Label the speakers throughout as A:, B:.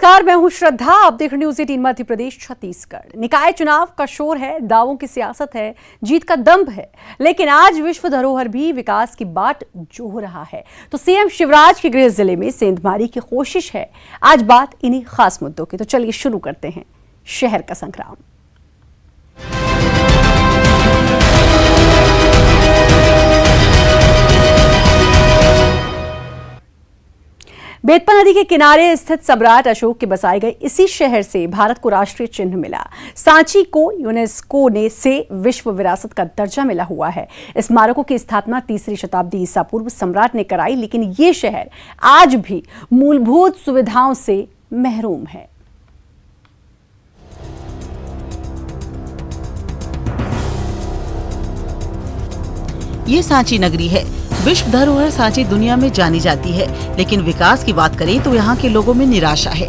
A: नमस्कार, मैं हूं श्रद्धा। आप देख रहे न्यूज़ 18 मध्य प्रदेश छत्तीसगढ़। निकाय चुनाव का शोर है, दावों की सियासत है, जीत का दंभ है, लेकिन आज विश्व धरोहर भी विकास की बाट जोह रहा है। तो सीएम शिवराज के गृह जिले में सेंधमारी की कोशिश है। आज बात इन्हीं खास मुद्दों की, तो चलिए शुरू करते हैं शहर का संग्राम। बेतवा नदी के किनारे स्थित सम्राट अशोक के बसाए गए इसी शहर से भारत को राष्ट्रीय चिन्ह मिला। सांची को यूनेस्को ने से विश्व विरासत का दर्जा मिला हुआ है। स्मारकों की स्थापना 3री शताब्दी ईसा पूर्व सम्राट ने कराई, लेकिन ये शहर आज भी मूलभूत सुविधाओं से महरूम है।
B: ये सांची नगरी है। विश्व धरोहर सांची दुनिया में जानी जाती है, लेकिन विकास की बात करें तो यहाँ के लोगों में निराशा है।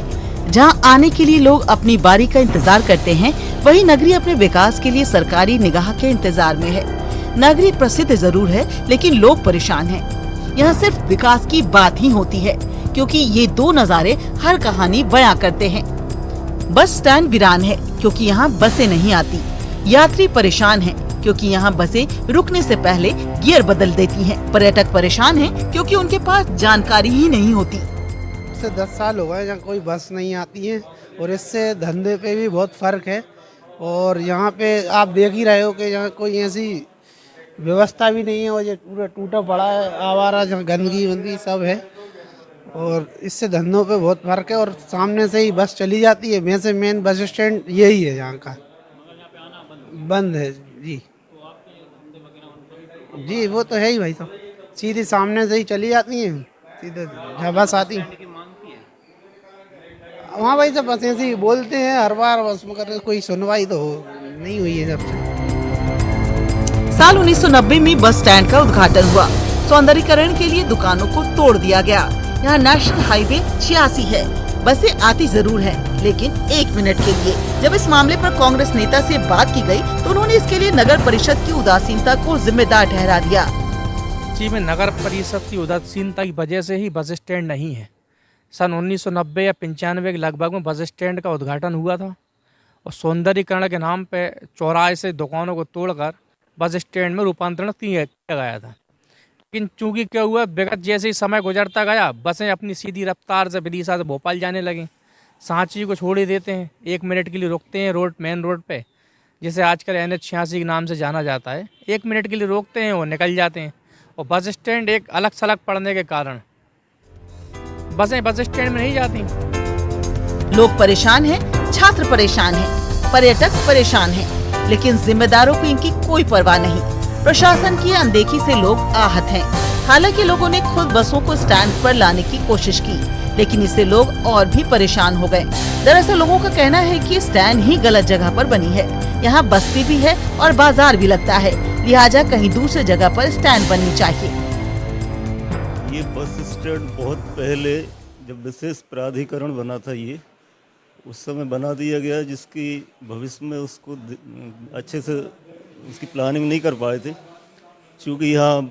B: जहाँ आने के लिए लोग अपनी बारी का इंतजार करते हैं, वही नगरी अपने विकास के लिए सरकारी निगाह के इंतजार में है। नगरी प्रसिद्ध जरूर है, लेकिन लोग परेशान हैं। यहाँ सिर्फ विकास की बात ही होती है, क्योंकि ये दो नज़ारे हर कहानी बयां करते हैं। बस स्टैंड वीरान है, क्योंकि यहाँ बसें नहीं आती। यात्री परेशान हैं, क्योंकि यहाँ बसें रुकने से पहले गियर बदल देती हैं। पर्यटक परेशान हैं, क्योंकि उनके पास जानकारी ही नहीं होती।
C: 10 साल हो गए जहाँ कोई बस नहीं आती है, और इससे धंधे पे भी बहुत फर्क है। और यहाँ पे आप देख ही रहे हो कि यहाँ कोई ऐसी व्यवस्था भी नहीं है, और ये पूरा टूटा पड़ा है, आवारा, जहाँ गंदगी वंदगी सब है, और इससे धंधों पे बहुत फर्क है। और सामने से ही बस चली जाती है। वैसे मेन बस स्टैंड यही है, यहाँ का बंद है जी। वो तो है ही भाई साहब, सीधी सामने से ही चली जाती हैं, सीधे जहाँ बस आती है वहाँ भाई साहब बस ऐसे ही बोलते हैं हर बार, बस मगर कोई सुनवाई तो नहीं हुई है जब से।
B: साल 1990 में बस स्टैंड का उद्घाटन हुआ। सौंदर्यीकरण के लिए दुकानों को तोड़ दिया गया। यहाँ नेशनल हाईवे 86 है। बसें आती जरूर है, लेकिन 1 मिनट के लिए। जब इस मामले पर कांग्रेस नेता से बात की गई, तो उन्होंने इसके लिए नगर परिषद की उदासीनता को जिम्मेदार ठहरा दिया।
D: जी, में नगर परिषद की उदासीनता की वजह से ही बस स्टैंड नहीं है। सन 1990 या 95 के लगभग में बस स्टैंड का उद्घाटन हुआ था, और सौंदर्यीकरण के नाम पे चौराहे से दुकानों को तोड़कर बस स्टैंड में रूपांतरण किया गया था। लेकिन चूंकि क्या हुआ, विगत जैसे ही समय गुजरता गया, बसें अपनी सीधी रफ्तार से विदिशा से भोपाल जाने लगी। सांची को छोड़ ही देते हैं, 1 मिनट के लिए रोकते हैं मेन रोड पे, जिसे आजकल NH 86 के नाम से जाना जाता है। 1 मिनट के लिए रोकते हैं, वो निकल जाते हैं। और बस स्टैंड एक अलग सड़क पड़ने के कारण बसें बस स्टैंड में नहीं जाती।
B: लोग परेशान हैं, छात्र परेशान हैं, पर्यटक परेशान हैं, लेकिन जिम्मेदारों को इनकी कोई परवाह नहीं। प्रशासन की अनदेखी से लोग आहत हैं। हालांकि लोगों ने खुद बसों को स्टैंड पर लाने की कोशिश की, लेकिन इससे लोग और भी परेशान हो गए। दरअसल लोगों का कहना है कि स्टैंड ही गलत जगह पर बनी है। यहाँ बस्ती भी है और बाजार भी लगता है, लिहाजा कहीं दूसरी जगह पर स्टैंड बननी चाहिए।
E: ये बस स्टैंड बहुत पहले जब विशेष प्राधिकरण बना था, ये उस समय बना दिया गया, जिसकी भविष्य में उसको अच्छे से उसकी प्लानिंग नहीं कर पाए थे। क्योंकि यहाँ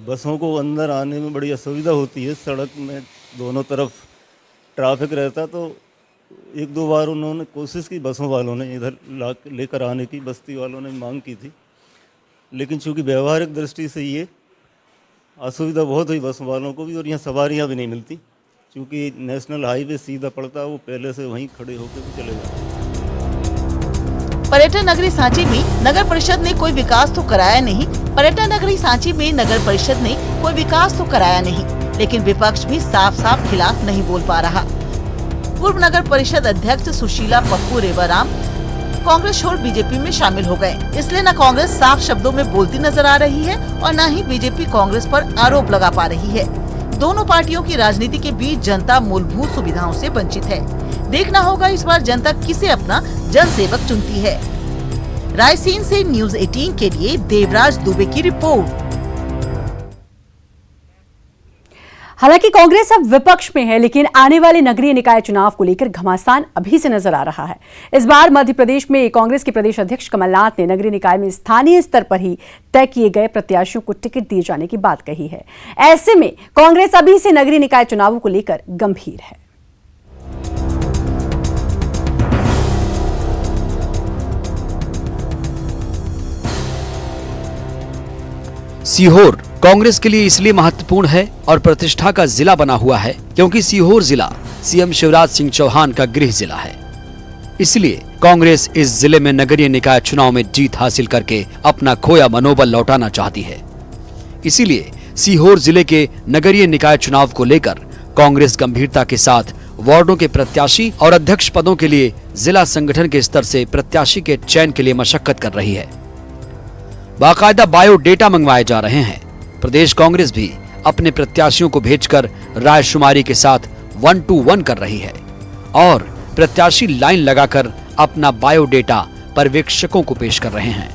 E: बसों को अंदर आने में बड़ी असुविधा होती है। सड़क में दोनों तरफ ट्रैफिक रहता, तो 1-2 बार उन्होंने कोशिश की, बसों वालों ने इधर लेकर आने की, बस्ती वालों ने मांग की थी। लेकिन चूँकि व्यवहारिक दृष्टि से ये असुविधा बहुत हुई बस वालों को भी, और यहाँ सवारियाँ भी नहीं मिलती। क्योंकि नेशनल हाईवे सीधा पड़ता है, वो पहले से वहीं खड़े होकर भी चले जाते।
B: पर्यटन नगरी सांची में नगर परिषद ने कोई विकास तो कराया नहीं। पर्यटन नगरी सांची में नगर परिषद ने कोई विकास तो कराया नहीं, लेकिन विपक्ष भी साफ साफ खिलाफ नहीं बोल पा रहा। पूर्व नगर परिषद अध्यक्ष सुशीला पप्पू रेवाराम कांग्रेस छोड़ बीजेपी में शामिल हो गए। इसलिए न कांग्रेस साफ शब्दों में बोलती नजर आ रही है, और न ही बीजेपी कांग्रेस पर आरोप लगा पा रही है। दोनों पार्टियों की राजनीति के बीच जनता मूलभूत सुविधाओं से वंचित है। देखना होगा इस बार जनता किसे अपना जनसेवक चुनती है। रायसेन से न्यूज़ 18 के लिए देवराज दुबे की रिपोर्ट।
A: हालांकि कांग्रेस अब विपक्ष में है, लेकिन आने वाले नगरीय निकाय चुनाव को लेकर घमासान अभी से नजर आ रहा है। इस बार मध्य प्रदेश में कांग्रेस के प्रदेश अध्यक्ष कमलनाथ ने नगरीय निकाय में स्थानीय स्तर पर ही तय किए गए प्रत्याशियों को टिकट दिए जाने की बात कही है। ऐसे में कांग्रेस अभी से नगरीय निकाय चुनावों को लेकर गंभीर है।
F: सीहोर कांग्रेस के लिए इसलिए महत्वपूर्ण है और प्रतिष्ठा का जिला बना हुआ है क्योंकि सीहोर जिला सीएम शिवराज सिंह चौहान का गृह जिला है। इसलिए कांग्रेस इस जिले में नगरीय निकाय चुनाव में जीत हासिल करके अपना खोया मनोबल लौटाना चाहती है। इसीलिए सीहोर जिले के नगरीय निकाय चुनाव को लेकर कांग्रेस गंभीरता के साथ वार्डों के प्रत्याशी और अध्यक्ष पदों के लिए जिला संगठन के स्तर से प्रत्याशी के चयन के लिए मशक्कत कर रही है। बाकायदा बायोडेटा मंगवाए जा रहे हैं। प्रदेश कांग्रेस भी अपने प्रत्याशियों को भेजकर रायशुमारी के साथ 1-to-1 कर रही है और प्रत्याशी लाइन लगाकर अपना बायोडेटा पर्यवेक्षकों को पेश कर रहे हैं।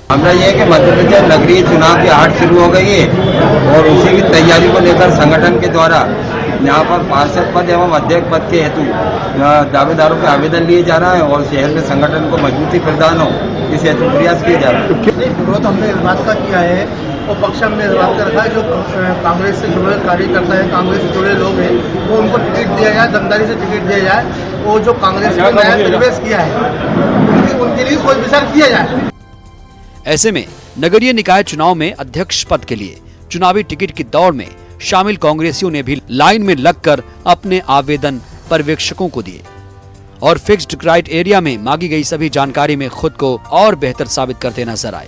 G: मामला यह है कि मध्य प्रदेश नगरीय चुनाव की आहट शुरू हो गई है और उसी की तैयारी को लेकर संगठन के द्वारा यहाँ पर पार्षद पद एवं अध्यक्ष पद के हेतु दावेदारों के आवेदन लिए जा रहा है और शहर में संगठन को मजबूती प्रदान हो इस हेतु प्रयास किए जा रहे हैं।
C: विरोध हमने इस बात का किया है और पक्ष हमने इस बात का रखा है जो कांग्रेस से जुड़े कार्यकर्ता है, कांग्रेस से जुड़े लोग हैं, वो उनको टिकट दिया जाए, दमदारी से टिकट दिया जाए। वो जो कांग्रेस में नया प्रवेश किया है उनके लिए कोई विचार किया जाए।
F: ऐसे में नगरीय निकाय चुनाव में अध्यक्ष पद के लिए चुनावी टिकट की दौड़ में शामिल कांग्रेसियों ने भी लाइन में लगकर अपने आवेदन पर्यवेक्षकों को दिए और फिक्स्ड क्राइटेरिया में मांगी गई सभी जानकारी में खुद को और बेहतर साबित करते नजर आए।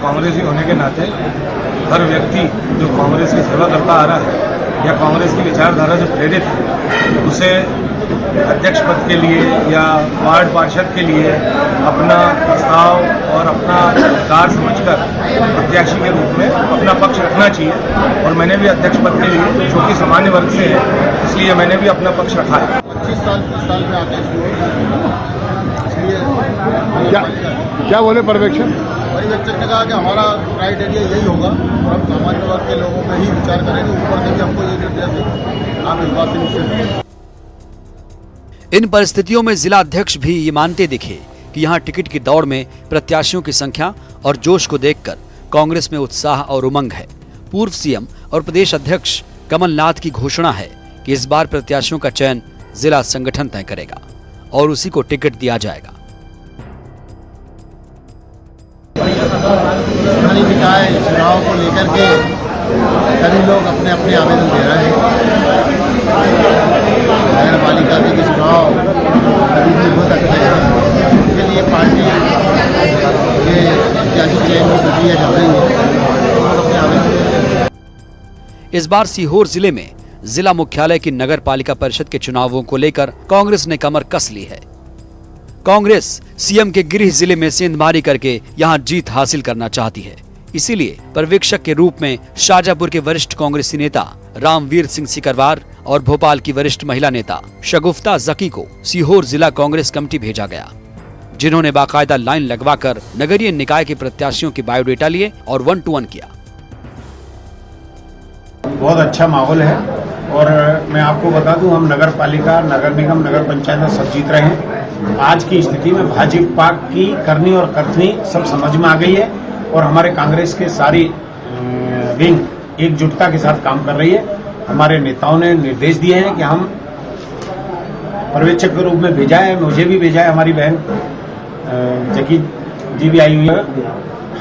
H: कांग्रेसी होने के नाते हर व्यक्ति जो कांग्रेस की सेवा करता आ रहा है या कांग्रेस की विचारधारा से प्रेरित है उसे अध्यक्ष पद के लिए या वार्ड पार्षद के लिए अपना प्रस्ताव और अपना अधिकार समझकर प्रत्याशी के रूप में अपना पक्ष रखना चाहिए और मैंने भी अध्यक्ष पद के लिए जो कि सामान्य वर्ग से है इसलिए मैंने भी अपना पक्ष रखा है।
C: 25 साल में आते
H: क्या बोले पर्यवेक्षक?
C: पर्यवेक्षक ने कहा कि हमारा क्राइटेरिया यही होगा और हम सामान्य वर्ग के लोगों पर ही विचार करेंगे, ऊपर से भी हमको ये निर्देश दें। आप इस बात से निश्चित हैं।
F: इन परिस्थितियों में जिला अध्यक्ष भी ये मानते दिखे कि यहाँ टिकट की दौड़ में प्रत्याशियों की संख्या और जोश को देखकर कांग्रेस में उत्साह और उमंग है। पूर्व सीएम और प्रदेश अध्यक्ष कमलनाथ की घोषणा है कि इस बार प्रत्याशियों का चयन जिला संगठन तय करेगा और उसी को टिकट दिया जाएगा।
C: नगरीय निकाय चुनाव को लेकर के सभी लोग अपने अपने आवेदन दे रहे हैं। नगर पालिका के चुनाव अभी भी हो सकते हैं, इसके लिए पार्टी के प्रत्याशी चयन की प्रक्रिया चल रही है। अपने आवेदन
F: इस बार सीहोर जिले में जिला मुख्यालय की नगर पालिका परिषद के चुनावों को लेकर कांग्रेस ने कमर कस ली है। कांग्रेस सीएम के गृह जिले में सेंधमारी करके यहां जीत हासिल करना चाहती है। इसीलिए पर्यवेक्षक के रूप में शाजापुर के वरिष्ठ कांग्रेसी नेता रामवीर सिंह सिकरवार और भोपाल की वरिष्ठ महिला नेता शगुफ्ता जकी को सीहोर जिला कांग्रेस कमेटी भेजा गया, जिन्होंने बाकायदा लाइन लगवाकर नगरीय निकाय के प्रत्याशियों के बायोडेटा लिए और 1-to-1 किया।
H: बहुत अच्छा माहौल है और मैं आपको बता दूं हम नगर पालिका, नगर निगम, नगर पंचायत सब जीत रहे हैं। आज की स्थिति में भाजपा की करनी और कथनी सब समझ में आ गई है और हमारे कांग्रेस के सारी विंग एकजुटता के साथ काम कर रही है। हमारे नेताओं ने निर्देश दिए हैं कि हम पर्यवेक्षक के रूप में भेजा है, मुझे भी भेजा है, हमारी बहन जकी जी भी आई हुई है।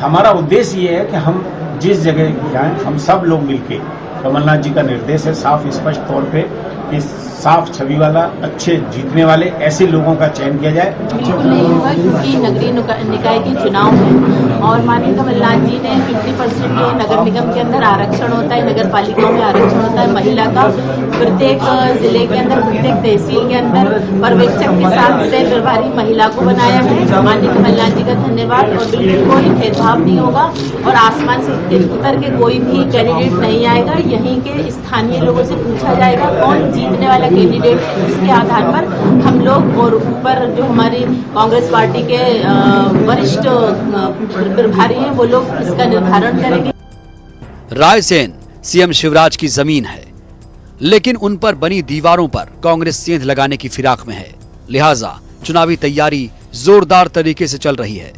H: हमारा उद्देश्य ये है कि हम जिस जगह जाएं हम सब लोग मिलके, कमलनाथ जी का निर्देश है साफ स्पष्ट तौर पे कि साफ छवि वाला, अच्छे जीतने वाले ऐसे लोगों का चयन किया जाए।
I: नहीं होगा क्योंकि नगरीय निकाय के चुनाव है और माननीय कमलनाथ जी ने 50% के नगर निगम के अंदर आरक्षण होता है, नगर पालिकाओं में आरक्षण होता है महिला का। प्रत्येक जिले के अंदर, प्रत्येक तहसील के अंदर पर्यवेक्षक के साथ से प्रभारी महिला को बनाया है। माननीय कमलनाथ जी का धन्यवाद। और बिल्कुल कोई भेदभाव नहीं होगा और आसमान से उतर के कोई भी कैंडिडेट नहीं आएगा। यहीं के स्थानीय लोगों से पूछा जाएगा कौन जीतने वाला कैंडिडेट है, उसके आधार पर हम लोग और ऊपर जो हमारी कांग्रेस पार्टी के वरिष्ठ प्रभारी हैं वो लोग इसका निर्धारण करेंगे।
F: रायसेन सीएम शिवराज की जमीन है, लेकिन उन पर बनी दीवारों पर कांग्रेस सेंध लगाने की फिराक में है। लिहाजा चुनावी तैयारी जोरदार तरीके से चल रही है।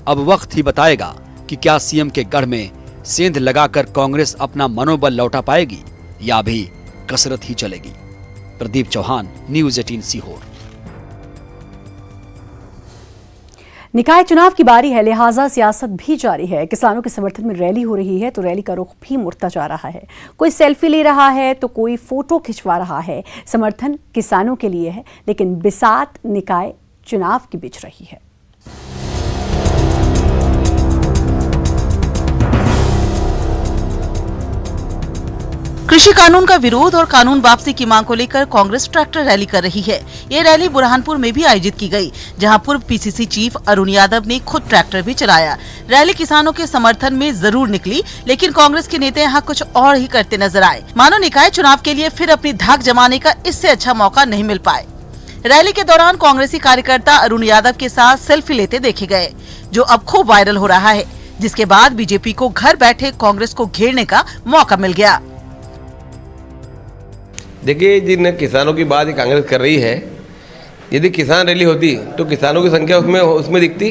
F: अब वक्त ही बताएगा कि क्या सीएम के गढ़ में सेंध लगाकर कांग्रेस अपना मनोबल लौटा पाएगी या भी कसरत ही चलेगी। प्रदीप चौहान, न्यूज़ 18 सीहोर।
A: निकाय चुनाव की बारी है, लिहाजा सियासत भी जारी है। किसानों के समर्थन में रैली हो रही है तो रैली का रुख भी मुड़ता जा रहा है। कोई सेल्फी ले रहा है तो कोई फोटो खिंचवा रहा है। समर्थन किसानों के लिए है, लेकिन बिसात निकाय चुनाव की बिछ रही है।
B: कृषि कानून का विरोध और कानून वापसी की मांग को लेकर कांग्रेस ट्रैक्टर रैली कर रही है। ये रैली बुरहानपुर में भी आयोजित की गई, जहां पूर्व पीसीसी चीफ अरुण यादव ने खुद ट्रैक्टर भी चलाया। रैली किसानों के समर्थन में जरूर निकली, लेकिन कांग्रेस के नेता यहाँ कुछ और ही करते नजर आए। मानो निकाय चुनाव के लिए फिर अपनी धाक जमाने का इससे अच्छा मौका नहीं मिल पाए। रैली के दौरान कांग्रेसी कार्यकर्ता अरुण यादव के साथ सेल्फी लेते देखे गए, जो अब खूब वायरल हो रहा है, जिसके बाद बीजेपी को घर बैठे कांग्रेस को घेरने का मौका मिल गया।
J: देखिए, जिन किसानों की बात कांग्रेस कर रही है, यदि किसान रैली होती तो किसानों की संख्या उसमें दिखती।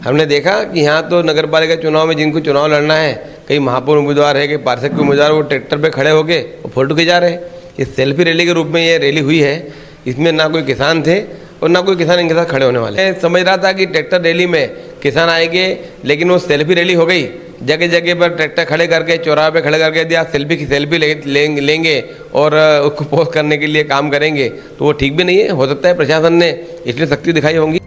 J: हमने देखा कि यहाँ तो नगर पालिका चुनाव में जिनको चुनाव लड़ना है, कई महापौर उम्मीदवार है, कई पार्षद के उम्मीदवार, वो ट्रैक्टर पे खड़े होके वो फोटो खिंचा रहे। इस सेल्फी रैली के रूप में ये रैली हुई है। इसमें ना कोई किसान थे और ना कोई किसान इनके साथ खड़े होने वाले। मैं समझ रहा था कि ट्रैक्टर रैली में किसान आएंगे, लेकिन वो सेल्फी रैली हो गई। जगह जगह पर ट्रैक्टर खड़े करके, चौराहे पे खड़े करके यदि आप सेल्फी लेंगे और उसको पोस्ट करने के लिए काम करेंगे तो वो ठीक भी नहीं है। हो सकता है प्रशासन ने इसलिए सख्ती दिखाई होंगी।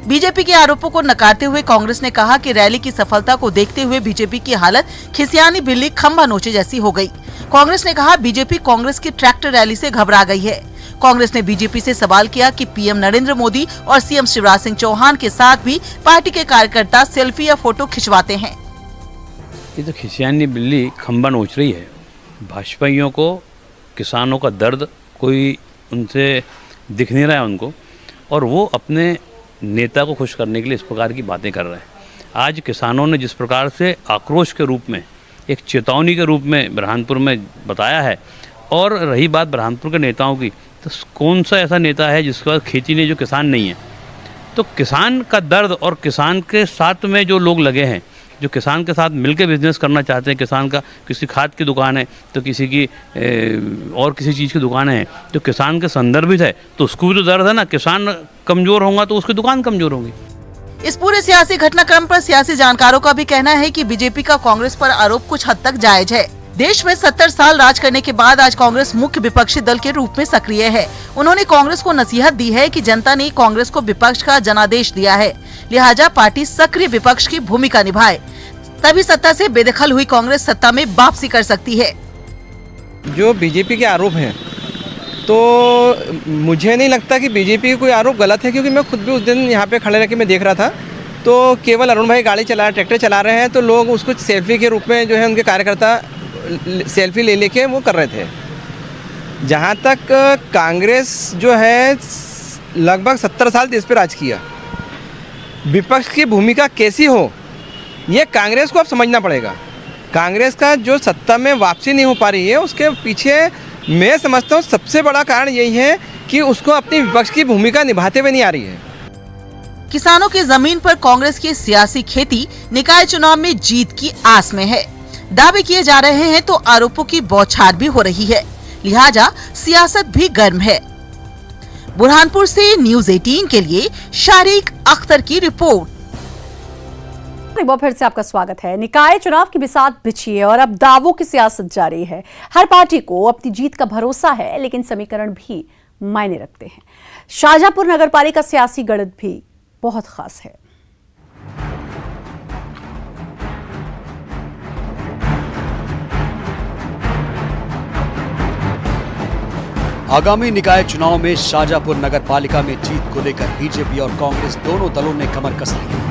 B: बीजेपी के आरोपों को नकारते हुए कांग्रेस ने कहा कि रैली की सफलता को देखते हुए बीजेपी की हालत खिसियानी बिल्ली खंभा नोचे जैसी हो गई। कांग्रेस ने कहा बीजेपी कांग्रेस की ट्रैक्टर रैली से घबरा गई है। कांग्रेस ने बीजेपी से सवाल किया कि पीएम नरेंद्र मोदी और सीएम शिवराज सिंह चौहान के साथ भी पार्टी के कार्यकर्ता सेल्फी या फोटो खिंचवाते हैं।
K: ये तो खिसियानी बिल्ली खंबा नोच रही है। भाजपाइयों को किसानों का दर्द कोई उनसे दिख नहीं रहा है उनको, और वो अपने नेता को खुश करने के लिए इस प्रकार की बातें कर रहे हैं। आज किसानों ने जिस प्रकार से आक्रोश के रूप में, एक चेतावनी के रूप में बुरहानपुर में बताया है, और रही बात बुरहानपुर के नेताओं की, तो कौन सा ऐसा नेता है जिसके पास खेती नहीं, जो किसान नहीं है। तो किसान का दर्द और किसान के साथ में जो लोग लगे हैं, जो किसान के साथ मिलकर बिजनेस करना चाहते हैं, किसान का किसी खाद की दुकान है तो किसी की और किसी चीज़ की दुकान है, तो किसान के संदर्भित है तो उसको भी तो दर्द है ना। किसान कमज़ोर होगा तो उसकी दुकान कमज़ोर होगी।
B: इस पूरे सियासी घटनाक्रम पर सियासी जानकारों का भी कहना है कि बीजेपी का कांग्रेस पर आरोप कुछ हद तक जायज है। देश में 70 साल राज करने के बाद आज कांग्रेस मुख्य विपक्षी दल के रूप में सक्रिय है। उन्होंने कांग्रेस को नसीहत दी है कि जनता ने कांग्रेस को विपक्ष का जनादेश दिया है, लिहाजा पार्टी सक्रिय विपक्ष की भूमिका निभाए, तभी सत्ता से बेदखल हुई कांग्रेस सत्ता में वापसी कर सकती है।
L: जो बीजेपी के आरोप हैं, तो मुझे नहीं लगता कि बीजेपी का कोई आरोप गलत है, क्योंकि मैं खुद भी उस दिन यहाँ पे खड़े रह के मैं देख रहा था, तो केवल अरुण भाई गाड़ी चला ट्रैक्टर चला रहे हैं, तो लोग उसको सेल्फी के रूप में जो है उनके कार्यकर्ता सेल्फी ले लेके वो कर रहे थे। जहाँ तक कांग्रेस जो है लगभग 70 साल देश पे राज किया, विपक्ष की भूमिका कैसी हो ये कांग्रेस को अब समझना पड़ेगा। कांग्रेस का जो सत्ता में वापसी नहीं हो पा रही है, उसके पीछे मैं समझता हूँ सबसे बड़ा कारण यही है कि उसको अपनी विपक्ष की भूमिका निभाते हुए नहीं आ रही है।
B: किसानों की जमीन पर कांग्रेस की सियासी खेती निकाय चुनाव में जीत की आस में है। दावे किए जा रहे हैं तो आरोपों की बौछार भी हो रही है, लिहाजा सियासत भी गर्म है। बुरहानपुर से न्यूज़ 18 के लिए शारिक अख्तर की रिपोर्ट।
A: एक बार फिर से आपका स्वागत है। निकाय चुनाव की बिसात बिछी है और अब दावों की सियासत जारी है। हर पार्टी को अपनी जीत का भरोसा है, लेकिन समीकरण भी मायने रखते हैं। शाहजहांपुर नगरपालिका सियासी गणित भी बहुत खास है।
F: आगामी निकाय चुनाव में शाहजहांपुर नगरपालिका में जीत को लेकर बीजेपी और कांग्रेस दोनों दलों ने कमर कस ली है।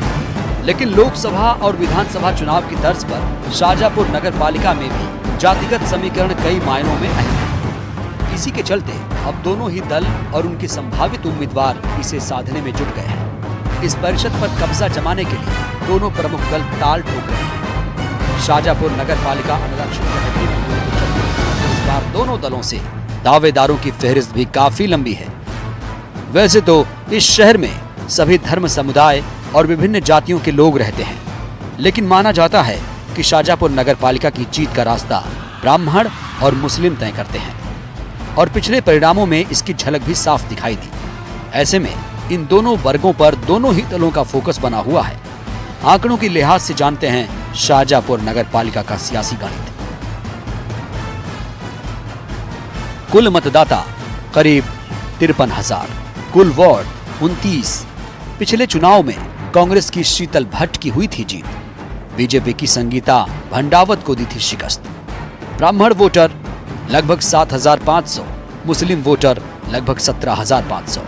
F: लेकिन लोकसभा और विधानसभा चुनाव की तर्ज पर शाहजहांपुर नगरपालिका में भी जातिगत समीकरण कई मायनों में अहम है। इसी के चलते अब दोनों ही दल और उनके संभावित उम्मीदवार इसे साधने में जुट गए हैं। इस परिषद पर कब्जा जमाने के लिए दोनों प्रमुख दल ताल ठोक रहे हैं। शाहजहांपुर नगरपालिका अनारक्षित इस बार दोनों दलों से दावेदारों की फहरिस्त भी काफी लंबी है। वैसे तो इस शहर में सभी धर्म समुदाय और विभिन्न जातियों के लोग रहते हैं, लेकिन माना जाता है कि शाहजहांपुर नगरपालिका की जीत का रास्ता ब्राह्मण और मुस्लिम तय करते हैं, और पिछले परिणामों में इसकी झलक भी साफ दिखाई दी। ऐसे में इन दोनों वर्गों पर दोनों ही दलों का फोकस बना हुआ है। आंकड़ों की लिहाज से जानते हैं शाहजहांपुर नगर पालिका का सियासी गणित। कुल मतदाता करीब 53,000, कुल वार्ड 29। पिछले चुनाव में कांग्रेस की शीतल भट्ट की हुई थी जीत, बीजेपी की संगीता भंडावत को दी थी शिकस्त। ब्राह्मण वोटर लगभग 7,500, मुस्लिम वोटर लगभग 17,500।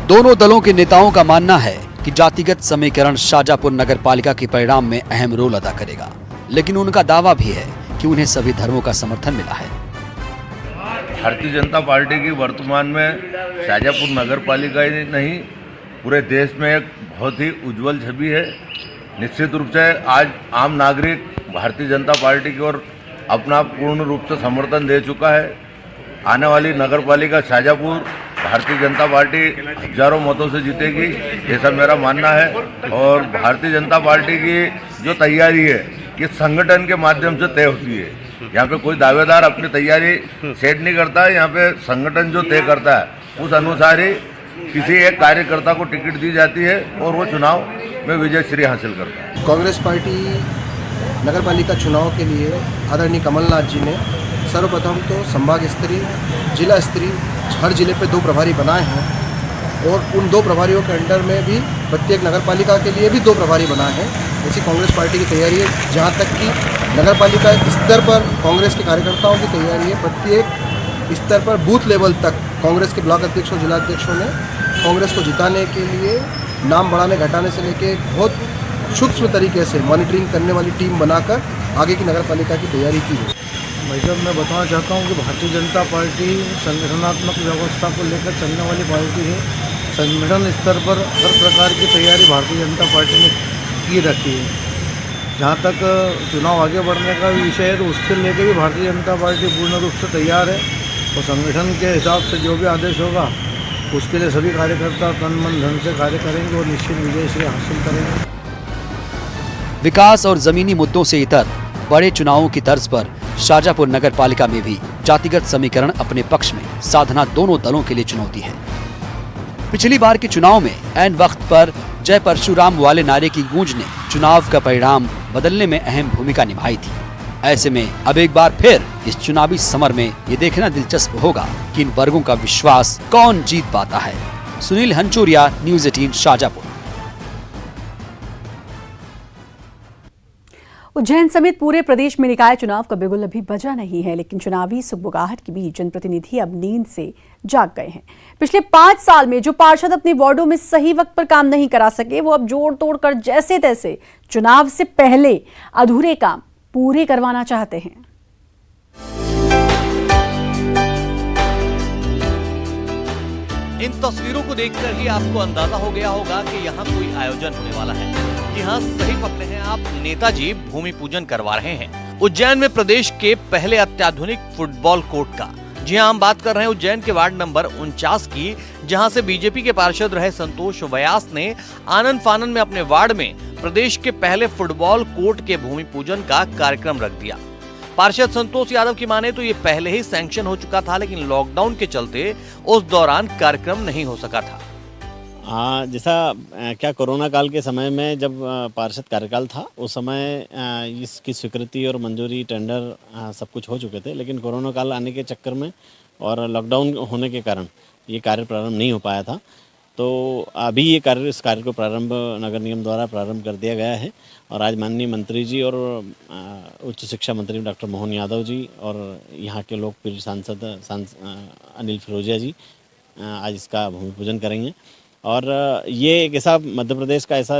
F: दोनों दलों के नेताओं का मानना है कि जातिगत समीकरण शाहजहांपुर नगर पालिका के परिणाम में अहम रोल अदा करेगा, लेकिन उनका दावा भी है कि उन्हें सभी धर्मों का समर्थन मिला है।
M: भारतीय जनता पार्टी की वर्तमान में शाहजहांपुर नगर पालिका ही नहीं, पूरे देश में एक बहुत ही उज्जवल छवि है। निश्चित रूप से आज आम नागरिक भारतीय जनता पार्टी की ओर अपना पूर्ण रूप से समर्थन दे चुका है। आने वाली नगर पालिका शाहजहांपुर भारतीय जनता पार्टी हजारों मतों से जीतेगी, ऐसा मेरा मानना है। और भारतीय जनता पार्टी की जो तैयारी है कि संगठन के माध्यम से तय होती है। यहाँ पे कोई दावेदार अपनी तैयारी सेट नहीं करता है, यहाँ पे संगठन जो तय करता है उस अनुसार ही किसी एक कार्यकर्ता को टिकट दी जाती है और वो चुनाव में विजय श्री हासिल करता है।
N: कांग्रेस पार्टी नगर पालिका चुनाव के लिए आदरणीय कमलनाथ जी ने सर्वप्रथम तो संभाग स्तरीय, जिला स्तरीय हर जिले पे 2 प्रभारी बनाए हैं और उन 2 प्रभारियों के अंडर में भी प्रत्येक नगर पालिका के लिए भी 2 प्रभारी बनाए हैं। ऐसी कांग्रेस पार्टी की तैयारी है। जहाँ तक कि नगर पालिका स्तर पर कांग्रेस के कार्यकर्ताओं की तैयारी है, प्रत्येक स्तर पर बूथ लेवल तक कांग्रेस के ब्लॉक अध्यक्षों, जिला अध्यक्षों ने कांग्रेस को जिताने के लिए नाम बढ़ाने घटाने से लेके बहुत सूक्ष्म तरीके से मॉनिटरिंग करने वाली टीम बनाकर आगे की नगर पालिका की तैयारी की है।
O: भाई साहब, मैं बताना चाहता हूँ कि भारतीय जनता पार्टी संगठनात्मक व्यवस्था को लेकर चलने वाली पार्टी है। संगठन स्तर पर हर प्रकार की तैयारी भारतीय जनता पार्टी ने की रखी है। जहाँ तक चुनाव आगे बढ़ने का विषय है तो उसके लेकर भी भारतीय जनता पार्टी पूर्ण रूप से तैयार है और संगठन के हिसाब से जो भी आदेश होगा उसके लिए सभी कार्यकर्ता तन मन धन से कार्य करेंगे और निश्चित विजय श्री हासिल करेंगे।
F: विकास और जमीनी मुद्दों से इतर बड़े चुनावों की तर्ज पर शाहजहांपुर नगर पालिका में भी जातिगत समीकरण अपने पक्ष में साधना दोनों दलों के लिए चुनौती है। पिछली बार के चुनाव में ऐन वक्त पर जय परशुराम वाले नारे की गूंज ने चुनाव का परिणाम बदलने में अहम भूमिका निभाई थी। ऐसे में अब एक बार फिर इस चुनावी समर में ये देखना दिलचस्प होगा कि इन वर्गों का विश्वास कौन जीत पाता है। सुनील हंचोरिया, न्यूज़ 18 शाहजहांपुर।
A: उज्जैन समेत पूरे प्रदेश में निकाय चुनाव का बिगुल अभी बजा नहीं है, लेकिन चुनावी सुगबुगाहट के बीच जनप्रतिनिधि अब नींद से जाग गए हैं। पिछले 5 साल में जो पार्षद अपने वार्डों में सही वक्त पर काम नहीं करा सके, वो अब जोड़ तोड़ कर जैसे तैसे चुनाव से पहले अधूरे काम पूरे करवाना चाहते हैं।
P: इन तस्वीरों को देखकर ही आपको अंदाजा हो गया होगा कि यहाँ कोई आयोजन होने वाला है। जी हाँ, सही पकड़े हैं आप, नेताजी भूमि पूजन करवा रहे हैं उज्जैन में प्रदेश के पहले अत्याधुनिक फुटबॉल कोर्ट का। जी हाँ, हम बात कर रहे हैं उज्जैन के वार्ड नंबर 49 की, जहां से बीजेपी के पार्षद रहे संतोष व्यास ने आनन फानन में अपने वार्ड में प्रदेश के पहले फुटबॉल कोर्ट के भूमि पूजन का कार्यक्रम रख दिया। पार्षद संतोष यादव की माने तो ये पहले ही सैंक्शन हो चुका था, लेकिन लॉकडाउन के चलते उस दौरान कार्यक्रम नहीं हो सका था।
Q: हाँ, जैसा क्या कोरोना काल के समय में जब पार्षद कार्यकाल था, उस समय इसकी स्वीकृति और मंजूरी, टेंडर सब कुछ हो चुके थे, लेकिन कोरोना काल आने के चक्कर में और लॉकडाउन होने के कारण ये कार्य प्रारंभ नहीं हो पाया था। तो अभी इस कार्य को प्रारंभ नगर निगम द्वारा प्रारंभ कर दिया गया है और आज माननीय मंत्री जी और उच्च शिक्षा मंत्री डॉक्टर मोहन यादव जी और यहाँ के लोकप्रिय सांसद अनिल फिरोजिया जी आज इसका भूमि पूजन करेंगे। और ये एक ऐसा मध्य प्रदेश का ऐसा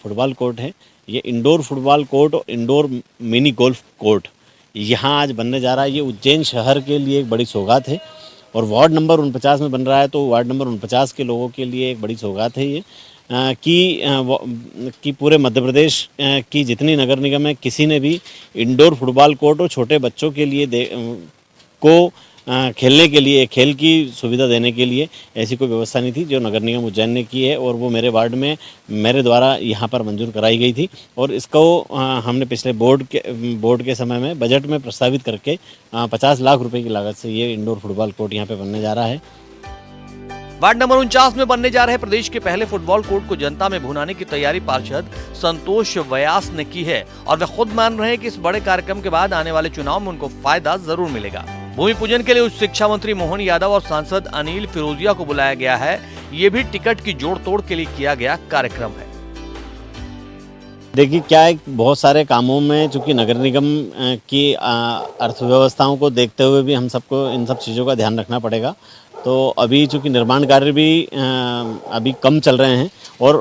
Q: फुटबॉल कोर्ट है, ये इंडोर फुटबॉल कोर्ट और इंडोर मिनी गोल्फ कोर्ट यहाँ आज बनने जा रहा है। ये उज्जैन शहर के लिए एक बड़ी सौगात है और वार्ड नंबर 49 में बन रहा है, तो वार्ड नंबर 49 के लोगों के लिए एक बड़ी सौगात है ये कि पूरे मध्य प्रदेश की जितनी नगर निगम है, किसी ने भी इंडोर फुटबॉल कोर्ट और छोटे बच्चों के लिए खेलने के लिए, खेल की सुविधा देने के लिए ऐसी कोई व्यवस्था नहीं थी, जो नगर निगम उज्जैन ने की है और वो मेरे वार्ड में मेरे द्वारा यहाँ पर मंजूर कराई गई थी। और इसको हमने पिछले बोर्ड के समय में बजट में प्रस्तावित करके 50 लाख रुपए की लागत से ये इंडोर फुटबॉल कोर्ट यहाँ पे बनने जा रहा है।
P: वार्ड नंबर 49 में बनने जा रहे प्रदेश के पहले फुटबॉल कोर्ट को जनता में भुनाने की तैयारी पार्षद संतोष व्यास ने की है और वे खुद मान रहे हैं कि इस बड़े कार्यक्रम के बाद आने वाले चुनाव में उनको फायदा जरूर मिलेगा। भूमि पूजन के लिए उच्च शिक्षा मंत्री मोहन यादव और सांसद अनिल फिरोजिया को बुलाया गया है। ये भी टिकट की जोड़ तोड़ के लिए किया गया कार्यक्रम है।
Q: देखिए क्या है, बहुत सारे कामों में चूंकि नगर निगम की अर्थव्यवस्थाओं को देखते हुए भी हम सबको इन सब चीज़ों का ध्यान रखना पड़ेगा। तो अभी चूंकि निर्माण कार्य भी अभी कम चल रहे हैं और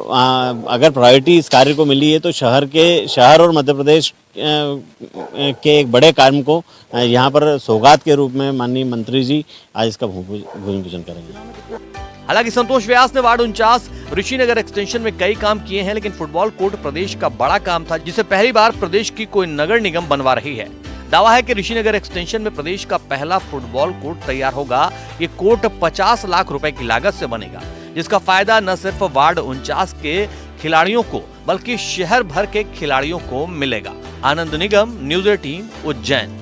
Q: अगर प्रायोरिटी इस कार्य को मिली है तो शहर और मध्य प्रदेश के एक बड़े कार्य को यहाँ पर सौगात के रूप में माननीय मंत्री जी आज इसका भूमि पूजन करेंगे।
P: हालांकि संतोष व्यास ने वार्ड 49 ऋषिनगर एक्सटेंशन में कई काम किए हैं, लेकिन फुटबॉल कोर्ट प्रदेश का बड़ा काम था जिसे पहली बार प्रदेश की कोई नगर निगम बनवा रही है। दावा है कि ऋषिनगर एक्सटेंशन में प्रदेश का पहला फुटबॉल कोर्ट तैयार होगा। ये कोर्ट 50 लाख रुपए की लागत से बनेगा, जिसका फायदा न सिर्फ वार्ड 49 के खिलाड़ियों को बल्कि शहर भर के खिलाड़ियों को मिलेगा। आनंद निगम, न्यूज़ 18, उज्जैन।